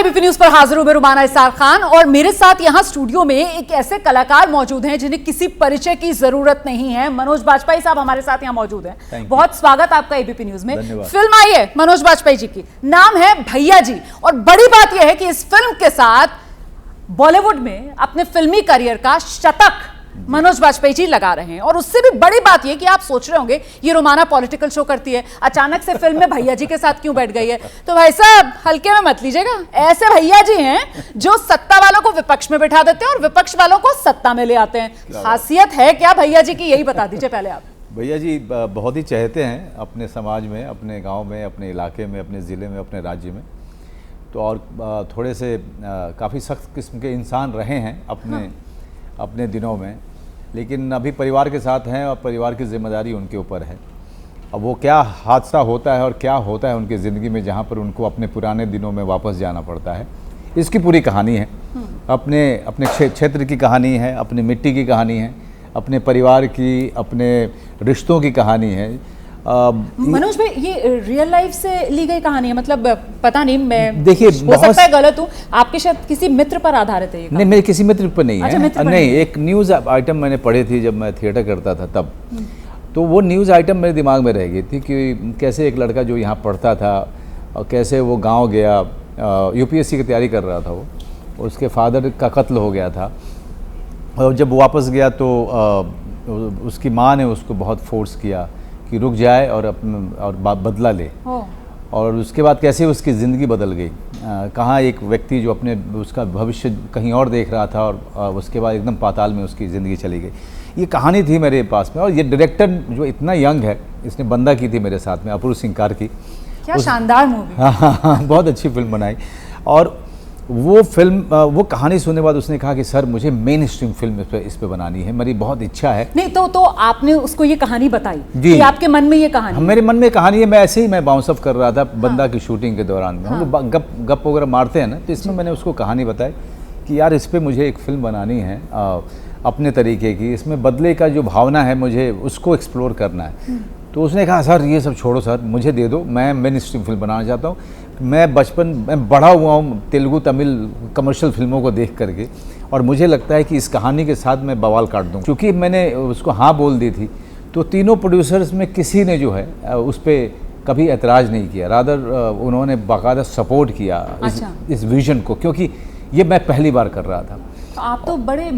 ABP news पर हाजिर हूं मैं रुमाना इसार खान और मेरे साथ यहां स्टूडियो में एक ऐसे कलाकार मौजूद हैं जिन्हें किसी परिचय की जरूरत नहीं है। मनोज बाजपेयी साहब हमारे साथ यहां मौजूद हैं। बहुत स्वागत आपका एबीपी न्यूज में। फिल्म आई है मनोज बाजपेयी जी की, नाम है भैया जी। और बड़ी बात यह है कि इस फिल्म के साथ बॉलीवुड में अपने फिल्मी करियर का शतक मनोज बाजपेयी जी लगा रहे हैं। और उससे भी बड़ी बात यह कि आप सोच रहे होंगे ये रोमाना पॉलिटिकल शो करती है, अचानक से फिल्म में भैया जी के साथ क्यों बैठ गई है। तो भाई साहब हल्के में मत लीजिएगा, ऐसे भैया जी हैं जो सत्ता वालों को विपक्ष में बैठा देते हैं और विपक्ष वालों को सत्ता में ले आते हैं। खासियत है क्या भैया जी की, यही बता दीजिए पहले आप। भैया जी बहुत ही चहेते हैं अपने समाज में, अपने गाँव में, अपने इलाके में, अपने ज़िले में, अपने राज्य में। तो और थोड़े से काफ़ी सख्त किस्म के इंसान रहे हैं अपने दिनों में, लेकिन अभी परिवार के साथ हैं और परिवार की जिम्मेदारी उनके ऊपर है। अब वो क्या हादसा होता है और क्या होता है उनकी ज़िंदगी में जहाँ पर उनको अपने पुराने दिनों में वापस जाना पड़ता है, इसकी पूरी कहानी है। अपने क्षेत्र की कहानी है, अपनी मिट्टी की कहानी है, अपने परिवार की, अपने रिश्तों की कहानी है। मनोज भाई ये रियल लाइफ से ली गई कहानी है, मतलब पता नहीं, मैं देखिए हो सकता है गलत हूँ, आपके शायद किसी मित्र पर आधारित है ये नहीं, मेरे किसी मित्र पर नहीं अच्छा, है। नहीं, एक न्यूज़ आइटम मैंने पढ़ी थी जब मैं थिएटर करता था तब। तो वो न्यूज़ आइटम मेरे दिमाग में रह गई थी कि कैसे एक लड़का जो यहाँ पढ़ता था और कैसे वो गाँव गया, यूपीएससी की तैयारी कर रहा था वो, उसके फादर का कत्ल हो गया था। और जब वापस गया तो उसकी माँ ने उसको बहुत फोर्स किया कि रुक जाए और बदला ले। और उसके बाद कैसे उसकी ज़िंदगी बदल गई, कहाँ एक व्यक्ति जो उसका भविष्य कहीं और देख रहा था और उसके बाद एकदम पाताल में उसकी ज़िंदगी चली गई। ये कहानी थी मेरे पास में। और ये डायरेक्टर जो इतना यंग है, इसने बंदा की थी मेरे साथ में, अपूर्व सिंकार की। क्या शानदार मूवी। हाँ, बहुत अच्छी फिल्म बनाई। और वो फिल्म, वो कहानी सुनने के बाद उसने कहा कि सर मुझे मेन स्ट्रीम फिल्म इस पे बनानी है, मेरी बहुत इच्छा है। नहीं तो आपने उसको ये कहानी बताई कि आपके मन में ये कहानी। मेरे मन में कहानी है, मैं ऐसे ही मैं बाउंस अप कर रहा था बंदा की शूटिंग के दौरान में। हम लोग गप वगैरह मारते हैं ना, तो इसमें मैंने उसको कहानी बताई कि यार इस पर मुझे एक फिल्म बनानी है अपने तरीके की, इसमें बदले का जो भावना है मुझे उसको एक्सप्लोर करना है। तो उसने कहा सर ये सब छोड़ो सर, मुझे दे दो, मैं मेन स्ट्रीम फिल्म बनाना चाहता हूँ। मैं बड़ा हुआ हूँ तेलुगु तमिल कमर्शियल फिल्मों को देख करके, और मुझे लगता है कि इस कहानी के साथ मैं बवाल काट दूँ। क्योंकि मैंने उसको हाँ बोल दी थी, तो तीनों प्रोड्यूसर्स में किसी ने जो है उस पर कभी एतराज़ नहीं किया, रादर उन्होंने बाकायदा सपोर्ट किया इस विजन को, क्योंकि ये मैं पहली बार कर रहा था। तो आप तो बड़े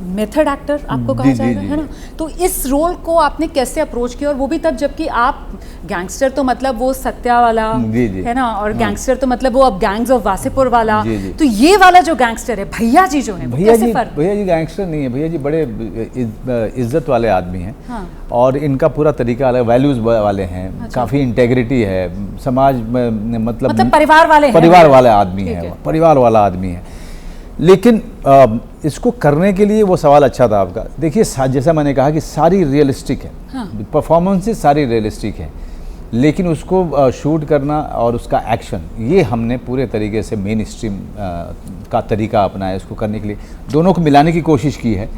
मेथड एक्टर आपको कहा जाएगा, है ना। तो इस रोल को आपने कैसे अप्रोच किया, और वो भी तब जबकि आप गैंगस्टर तो मतलब वो सत्या वाला है ना, और गैंगस्टर तो मतलब वो अब गैंग्स ऑफ वासेपुर वाला। तो ये वाला जो गैंगस्टर है भैया जी जो है, भैया जी गैंगस्टर नहीं है, भैया जी बड़े इज्जत वाले आदमी हैं। और इनका पूरा तरीका अलग, वैल्यूज वाले हैं, काफ़ी इंटेग्रिटी है समाज में, मतलब परिवार वाला आदमी है, परिवार वाला आदमी है। लेकिन इसको करने के लिए वो सवाल अच्छा था आपका। देखिए जैसा मैंने कहा कि सारी रियलिस्टिक है, परफॉर्मेंसेस सारी रियलिस्टिक है, लेकिन उसको शूट करना और उसका एक्शन, ये हमने पूरे तरीके से मेन स्ट्रीम का तरीका अपनाया। इसको करने के लिए दोनों को मिलाने की कोशिश की है।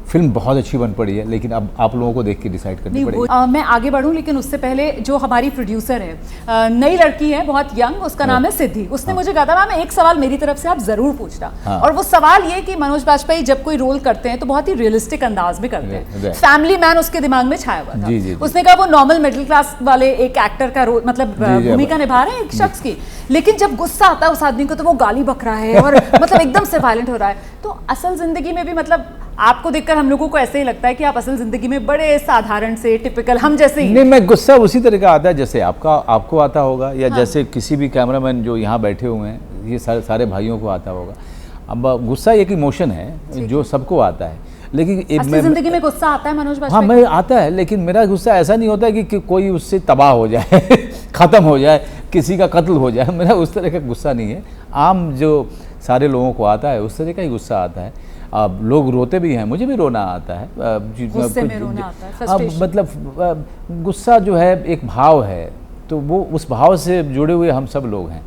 फिल्म बहुत अच्छी बन पड़ी है, लेकिन अब आप लोगों को देख के डिसाइड करनी पड़ेगी। मैं आगे बढ़ूं, लेकिन उससे पहले जो हमारी प्रोड्यूसर है, नई लड़की है, बहुत यंग, उसका नाम है सिद्धि। उसने मुझे कहा था मैम एक सवाल मेरी तरफ से आप जरूर पूछना। और वो सवाल ये कि मनोज बाजपेयी जब कोई रोल करते हैं तो बहुत ही रियलिस्टिक अंदाज में करते हैं। फैमिली मैन उसके दिमाग में छाया हुआ था। उसने कहा वो नॉर्मल मिडिल क्लास वाले एक एक्टर का रोल, मतलब भूमिका निभा रहे हैं एक शख्स की, लेकिन जब गुस्सा आता है उस आदमी को तो वो गाली बक रहा है और मतलब एकदम से वायलेंट हो रहा है। तो असल जिंदगी में भी मतलब आपको देखकर हम लोगों को ऐसे ही लगता है कि आप असल जिंदगी में बड़े साधारण से टिपिकल हम जैसे ही। नहीं, मैं गुस्सा उसी तरह का आता है जैसे आपको आता होगा, या जैसे किसी भी कैमरामैन जो यहाँ बैठे हुए हैं, ये सारे भाइयों को आता होगा। अब गुस्सा एक इमोशन है जो सबको आता है, लेकिन जिंदगी में गुस्सा आता है मनोज बाजपेयी? हाँ, मैं आता है, लेकिन मेरा गुस्सा ऐसा नहीं होता कि कोई उससे तबाह हो जाए ख़त्म हो जाए, किसी का कत्ल हो जाए। मेरा उस तरह का गुस्सा नहीं है। आम जो सारे लोगों को आता है उस तरह का ही गुस्सा आता है। अब लोग रोते भी हैं, मुझे भी रोना आता है, गुस्से में रोना आता है, फ्रस्ट्रेशन। मतलब गुस्सा जो है एक भाव है, तो वो उस भाव से जुड़े हुए हम सब लोग हैं।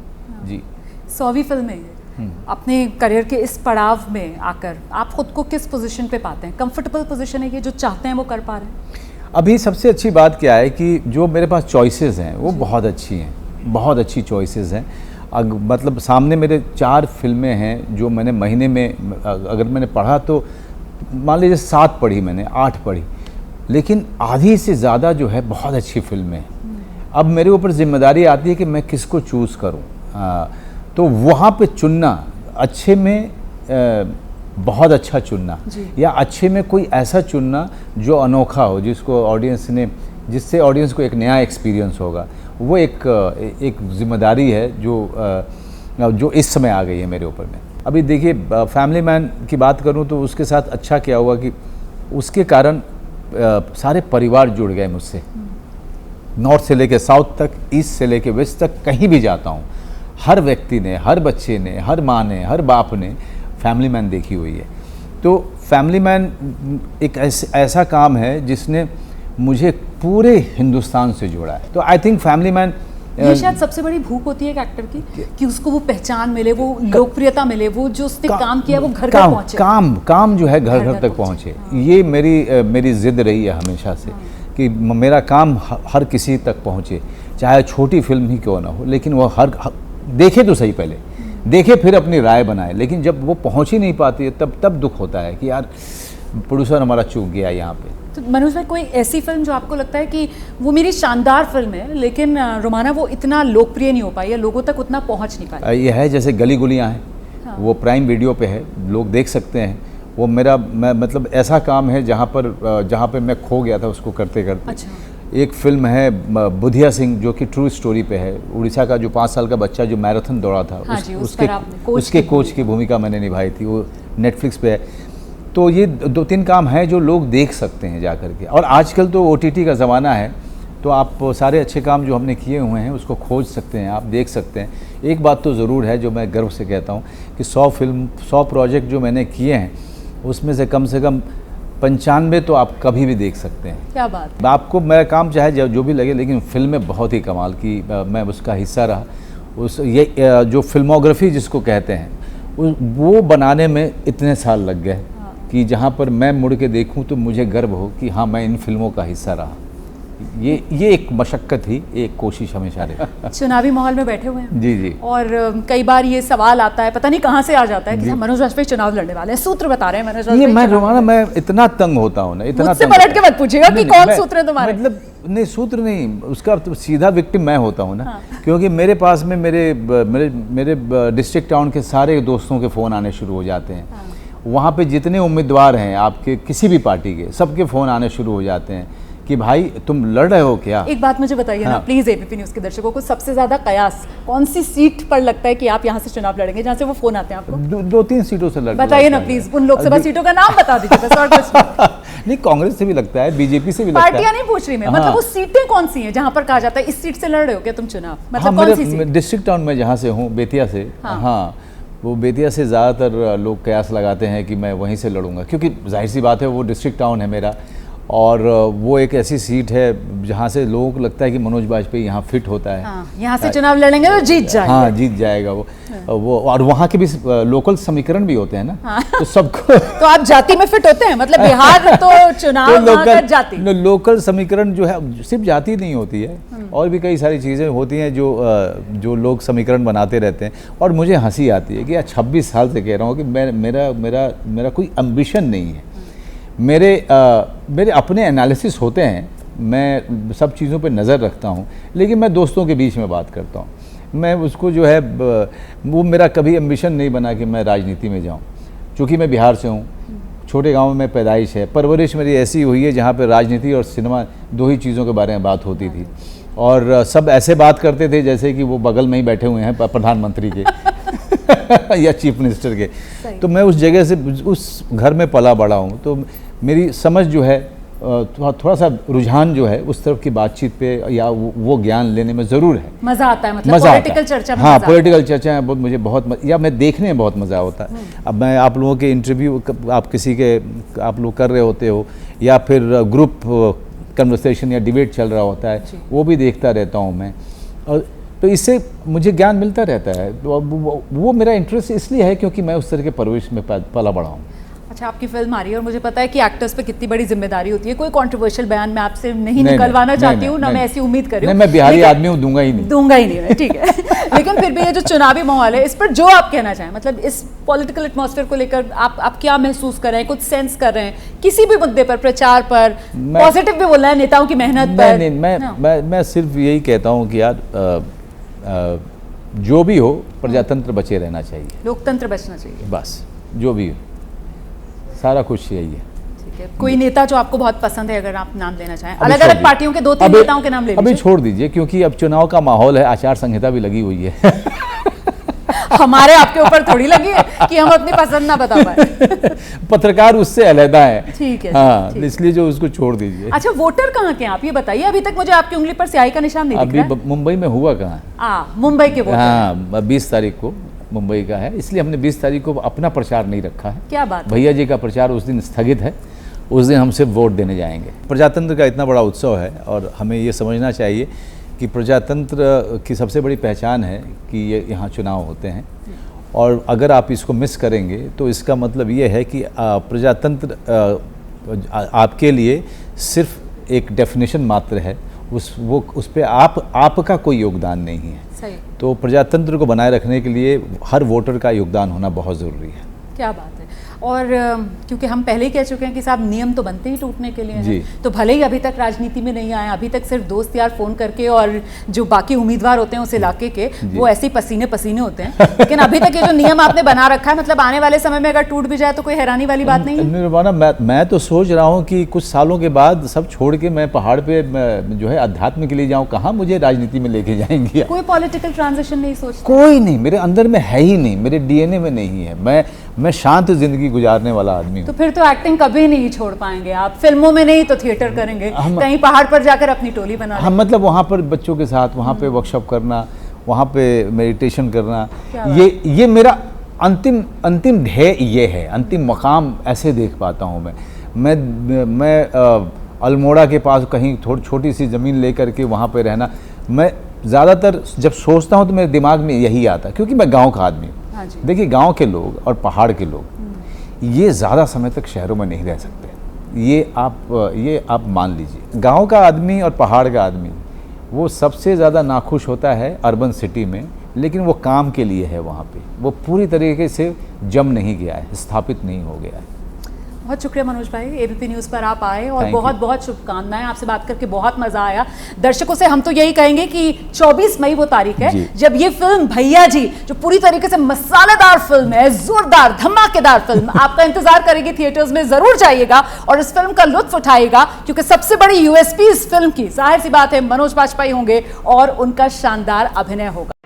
जी 100वीं फिल्म है अपने करियर के इस पड़ाव में आकर आप खुद को किस पोजीशन पे पाते हैं? कंफर्टेबल पोजीशन है कि जो चाहते हैं वो कर पा रहे हैं? अभी सबसे अच्छी बात क्या है कि जो मेरे पास चॉइसेस हैं वो बहुत अच्छी हैं, बहुत अच्छी चॉइसेस हैं। मतलब सामने मेरे 4 फिल्में हैं जो मैंने महीने में अगर मैंने पढ़ा तो मान लीजिए 7 पढ़ी मैंने, 8 पढ़ी, लेकिन आधी से ज़्यादा जो है बहुत अच्छी फिल्में हैं। अब मेरे ऊपर जिम्मेदारी आती है कि मैं किसको चूज़ करूं। तो वहाँ पे चुनना, अच्छे में बहुत अच्छा चुनना या अच्छे में कोई ऐसा चुनना जो अनोखा हो, जिससे ऑडियंस को एक नया एक्सपीरियंस होगा, वो एक जिम्मेदारी है जो इस समय आ गई है मेरे ऊपर में। अभी देखिए, फैमिली मैन की बात करूं तो उसके साथ अच्छा क्या हुआ कि उसके कारण सारे परिवार जुड़ गए मुझसे। नॉर्थ से लेके साउथ तक, ईस्ट से लेके वेस्ट तक, कहीं भी जाता हूँ हर व्यक्ति ने, हर बच्चे ने, हर माँ ने, हर बाप ने फैमिली मैन देखी हुई है। तो फैमिली मैन एक ऐसा काम है जिसने मुझे पूरे हिंदुस्तान से जोड़ा है। तो आई थिंक फैमिली मैन, ये शायद सबसे बड़ी भूख होती है एक एक्टर की कि उसको वो पहचान मिले, वो लोकप्रियता मिले, वो जो उसने काम किया वो घर घर पहुंचे। काम जो है घर घर तक पहुंचे। ये मेरी जिद रही है हमेशा से कि मेरा काम हर किसी तक पहुंचे, चाहे छोटी फिल्म ही क्यों ना हो, लेकिन वो हर देखे तो सही, पहले देखे फिर अपनी राय बनाए, लेकिन जब वो पहुंच ही नहीं पाती है तब दुख होता है कि यार प्रोड्यूसर हमारा चूक गया यहाँ पे। तो मनोज भाई, कोई ऐसी फिल्म जो आपको लगता है कि वो मेरी शानदार फिल्म है लेकिन रोमाना वो इतना लोकप्रिय नहीं हो पाई या लोगों तक उतना पहुंच नहीं पाई? ये है जैसे गली गुलियाँ हैं। हाँ। वो प्राइम वीडियो पे है, लोग देख सकते हैं। वो मैं मतलब ऐसा काम है जहाँ पे मैं खो गया था उसको करते करते। अच्छा। एक फिल्म है बुधिया सिंह जो कि ट्रू स्टोरी पे है। उड़ीसा का जो 5 साल का बच्चा जो मैराथन दौड़ा था, हाँ उसके कोच की भूमिका मैंने निभाई थी। वो नेटफ्लिक्स पे है। तो ये 2-3 काम हैं जो लोग देख सकते हैं जा करके। और आजकल तो OTT का ज़माना है, तो आप सारे अच्छे काम जो हमने किए हुए हैं उसको खोज सकते हैं, आप देख सकते हैं। एक बात तो ज़रूर है जो मैं गर्व से कहता हूँ कि 100 प्रोजेक्ट जो मैंने किए हैं उसमें से कम 95 तो आप कभी भी देख सकते हैं। क्या बात। आपको मेरा काम चाहे जो भी लगे, लेकिन फिल्में बहुत ही कमाल की, मैं उसका हिस्सा रहा। ये जो फिल्मोग्राफी जिसको कहते हैं वो बनाने में इतने साल लग गए कि जहाँ पर मैं मुड़ के देखूं तो मुझे गर्व हो कि हाँ, मैं इन फिल्मों का हिस्सा रहा। ये एक मशक्क़त ही, एक कोशिश हमेशा रही। चुनावी माहौल में बैठे हुए हैं। जी। और कई बार ये सवाल आता है, पता नहीं कहाँ से आ जाता है कि मनोज वाजपेयी चुनाव लड़ने वाले हैं, सूत्र बता रहे हैं मनोज वाजपेयी। मैं इतना तंग होता हूँ ना, इतना मुझसे पलट के मत पूछिएगा कि कौन सूत्र है तुम्हारे। मतलब नहीं, सूत्र नहीं, उसका तो सीधा विक्टिम मैं होता हूँ ना। हाँ। क्योंकि मेरे पास में मेरे डिस्ट्रिक्ट टाउन के सारे दोस्तों के फ़ोन आने शुरू हो जाते हैं। हाँ। वहाँ पे जितने उम्मीदवार हैं आपके किसी भी पार्टी के, सबके फ़ोन आने शुरू हो जाते हैं कि भाई तुम लड़ रहे हो क्या। एक बात मुझे बताइए ना प्लीज़, ABP न्यूज़ के दर्शकों को सबसे ज़्यादा कयास कौन सी सीट पर लगता है कि आप यहाँ से चुनाव लड़ेंगे, जहाँ से वो फ़ोन आते हैं आपको? 2-3 सीटों से लड़ते। बताइए ना प्लीज़, उन लोकसभा सीटों का नाम बता दीजिए बस, और कुछ नहीं। कांग्रेस से भी लगता है, बीजेपी से भी लगता है। पार्टियां नहीं पूछ रही मैं, मतलब वो सीटें कौन सी हैं जहाँ पर कहा जाता है इस सीट से लड़ रहे हो क्या तुम चुनाव, मतलब कौन सी सीट? डिस्ट्रिक्ट टाउन में जहाँ से हूँ, बेतिया से। हाँ, वो बेतिया से ज़्यादातर लोग कयास लगाते हैं कि मैं वहीं से लड़ूंगा, क्योंकि जाहिर सी बात है वो डिस्ट्रिक्ट टाउन है मेरा, और वो एक ऐसी सीट है जहाँ से लोगों को लगता है कि मनोज वाजपेयी यहाँ फिट होता है। हाँ, यहाँ से चुनाव लड़ेंगे तो जीत जाएगा। हाँ, जीत जाएगा वो। और वहाँ के भी लोकल समीकरण भी होते हैं ना। हाँ। तो सबको तो आप जाति में फिट होते हैं, मतलब बिहार तो चुनाव तो जाति, लोकल समीकरण जो है सिर्फ जाति नहीं होती है, और भी कई सारी चीज़ें होती हैं जो लोग समीकरण बनाते रहते हैं। और मुझे हंसी आती है कि यार 26 साल से कह रहा हूँ कि मेरा कोई एम्बिशन नहीं है। मेरे अपने एनालिसिस होते हैं, मैं सब चीज़ों पे नज़र रखता हूँ, लेकिन मैं दोस्तों के बीच में बात करता हूँ। मैं उसको जो है वो मेरा कभी एम्बिशन नहीं बना कि मैं राजनीति में जाऊँ, क्योंकि मैं बिहार से हूँ। छोटे गांव में पैदाइश है, परवरिश मेरी ऐसी हुई है जहाँ पर राजनीति और सिनेमा 2 ही चीज़ों के बारे में बात होती थी, और सब ऐसे बात करते थे जैसे कि वो बगल में ही बैठे हुए हैं प्रधानमंत्री के या चीफ मिनिस्टर के। तो मैं उस जगह से, उस घर में पला बड़ा हूँ, तो मेरी समझ जो है थोड़ा सा रुझान जो है उस तरफ की बातचीत पे या वो ज्ञान लेने में ज़रूर है। मज़ा आता है, मतलब पॉलिटिकल चर्चा में। हाँ, पॉलिटिकल चर्चा है, मुझे बहुत या मैं देखने में बहुत मज़ा होता है। अब मैं आप लोगों के इंटरव्यू आप लोग कर रहे होते हो, या फिर ग्रुप कन्वर्सेशन या डिबेट चल रहा होता है, वो भी देखता रहता हूँ मैं, और तो इससे मुझे ज्ञान मिलता रहता है। तो वो मेरा इंटरेस्ट इसलिए है क्योंकि मैं उस तरह के परवरिश में पला बड़ा हूँ। अच्छा, आपकी फिल्म आ रही है और मुझे पता है कि एक्टर्स पे कितनी बड़ी जिम्मेदारी होती है। कोई कंट्रोवर्शियल बयान मैं आपसे नहीं निकलवाना चाहती हूँ, ना मैं ऐसी उम्मीद कर रही हूँ। मैं बिहारी आदमी हूँ, दूंगा ही नहीं, ठीक है। लेकिन फिर भी ये जो चुनावी माहौल है, इस पर जो आप कहना चाहें, मतलब इस पॉलिटिकल एटमॉस्फेयर को लेकर आप क्या महसूस कर रहे हैं, कुछ सेंस कर रहे हैं किसी भी मुद्दे पर, प्रचार पर, पॉजिटिव भी बोलना है, नेताओं की मेहनत पर? मैं सिर्फ यही कहता हूँ कि यार जो भी हो प्रजातंत्र बचे रहना चाहिए, लोकतंत्र बचना चाहिए, बस जो भी हो, सारा कुछ यही है। ठीक है, कोई नेता जो आपको बहुत पसंद है, अगर आप नाम लेना चाहें, अलग अलग पार्टियों के 2-3 नेताओं के नाम ले लीजिए। अभी छोड़ दीजिए, क्योंकि अब चुनाव का माहौल है, आचार संहिता भी लगी हुई है। हमारे आपके ऊपर थोड़ी लगी है कि हम अपनी पसंद ना बता पाए। पत्रकार उससे अलहदा है। ठीक है, हाँ, इसलिए जो उसको छोड़ दीजिए। अच्छा, वोटर कहाँ के हैं आप, ये बताइए। अभी तक मुझे आपकी उंगली पर स्याही का निशान नहीं दिख रहा है। अभी मुंबई में हुआ कहाँ? मुंबई के वोटर। हाँ, 20 तारीख को मुंबई का है, इसलिए हमने 20 तारीख को अपना प्रचार नहीं रखा है। क्या बात? भैया जी का प्रचार उस दिन स्थगित है, उस दिन हम सिर्फ वोट देने जाएंगे। प्रजातंत्र का इतना बड़ा उत्सव है और हमें ये समझना चाहिए कि प्रजातंत्र की सबसे बड़ी पहचान है कि ये यहाँ चुनाव होते हैं, और अगर आप इसको मिस करेंगे तो इसका मतलब ये है कि प्रजातंत्र आपके लिए सिर्फ एक डेफिनेशन मात्र है, उस पे आपका कोई योगदान नहीं है। सही। तो प्रजातंत्र को बनाए रखने के लिए हर वोटर का योगदान होना बहुत ज़रूरी है। क्या बात है। और क्योंकि हम पहले ही कह चुके हैं कि साहब नियम तो बनते ही टूटने के लिए हैं, तो भले ही अभी तक राजनीति में नहीं आए, अभी तक सिर्फ दोस्त यार फोन करके और जो बाकी उम्मीदवार होते हैं उस इलाके के वो ऐसे ही पसीने पसीने होते हैं, लेकिन अभी तक ये जो नियम आपने बना रखा है, मतलब आने वाले समय में अगर टूट भी जाए तो कोई हैरानी वाली बात नहीं है। निर्वाणा, मैं तो सोच रहा हूँ कि कुछ सालों के बाद सब छोड़ के मैं पहाड़ पे जो है अध्यात्म के लिए जाऊँ। कहाँ मुझे राजनीति में लेके जाएंगे? कोई पॉलिटिकल ट्रांजिशन नहीं सोचता? कोई नहीं, मेरे अंदर में है ही नहीं, मेरे डीएनए में नहीं है। मैं शांत जिंदगी गुजारने वाला आदमी हूँ। तो फिर तो एक्टिंग कभी नहीं छोड़ पाएंगे आप, फिल्मों में नहीं तो थिएटर करेंगे, कहीं पहाड़ पर जाकर अपनी टोली बना। हम मतलब वहाँ पर बच्चों के साथ वहाँ पे वर्कशॉप करना, वहाँ पे मेडिटेशन करना, ये मेरा अंतिम ध्येय ये है, अंतिम मकाम ऐसे देख पाता हूँ मैं अल्मोड़ा के पास कहीं थोड़ी छोटी सी ज़मीन लेकर के वहाँ पे रहना। मैं ज़्यादातर जब सोचता हूँ तो मेरे दिमाग में यही आता, क्योंकि मैं गाँव का आदमी हूँ। देखिए, गांव के लोग और पहाड़ के लोग ये ज़्यादा समय तक शहरों में नहीं रह सकते, ये आप मान लीजिए। गांव का आदमी और पहाड़ का आदमी वो सबसे ज़्यादा नाखुश होता है अर्बन सिटी में, लेकिन वो काम के लिए है वहाँ पे, वो पूरी तरीके से जम नहीं गया है, स्थापित नहीं हो गया है। बहुत शुक्रिया मनोज भाई, एबीपी न्यूज़ पर आप आए और बहुत बहुत शुभकामनाएं। आपसे बात करके बहुत मजा आया। दर्शकों से हम तो यही कहेंगे कि 24 मई वो तारीख है जब ये फिल्म भैया जी, जो पूरी तरीके से मसालेदार फिल्म है, जोरदार धमाकेदार फिल्म, आपका इंतजार करेगी थिएटर्स में। जरूर जाइएगा और इस फिल्म का लुत्फ उठाइएगा, क्योंकि सबसे बड़ी यूएसपी इस फिल्म की, जाहिर सी बात है, मनोज बाजपेयी होंगे और उनका शानदार अभिनय होगा।